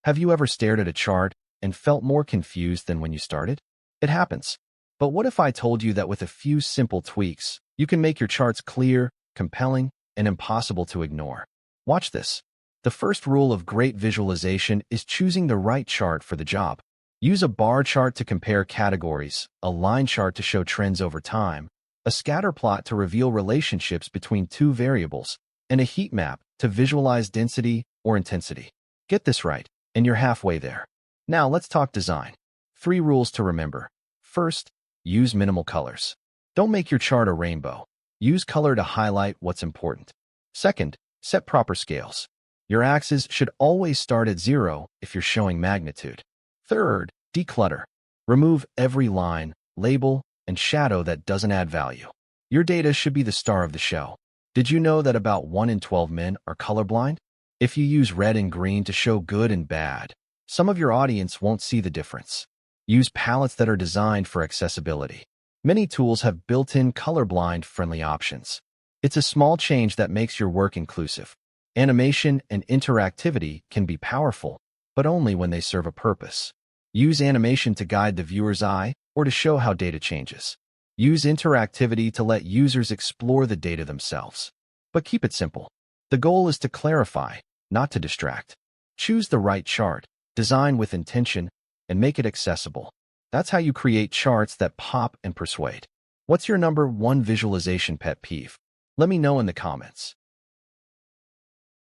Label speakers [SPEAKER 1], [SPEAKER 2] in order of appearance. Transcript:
[SPEAKER 1] Have you ever stared at a chart and felt more confused than when you started? It happens. But what if I told you that with a few simple tweaks, you can make your charts clear, compelling, and impossible to ignore? Watch this. The first rule of great visualization is choosing the right chart for the job. Use a bar chart to compare categories, a line chart to show trends over time, a scatter plot to reveal relationships between two variables, and a heat map to visualize density or intensity. Get this right, and you're halfway there. Now let's talk design. 3 rules to remember. First, use minimal colors. Don't make your chart a rainbow. Use color to highlight what's important. Second, set proper scales. Your axes should always start at 0 if you're showing magnitude. Third, declutter. Remove every line, label, and shadow that doesn't add value. Your data should be the star of the show. Did you know that about 1 in 12 men are colorblind? If you use red and green to show good and bad, some of your audience won't see the difference. Use palettes that are designed for accessibility. Many tools have built-in colorblind-friendly options. It's a small change that makes your work inclusive. Animation and interactivity can be powerful, but only when they serve a purpose. Use animation to guide the viewer's eye or to show how data changes. Use interactivity to let users explore the data themselves. But keep it simple. The goal is to clarify, not to distract. Choose the right chart, design with intention, and make it accessible. That's how you create charts that pop and persuade. What's your number 1 visualization pet peeve? Let me know in the comments.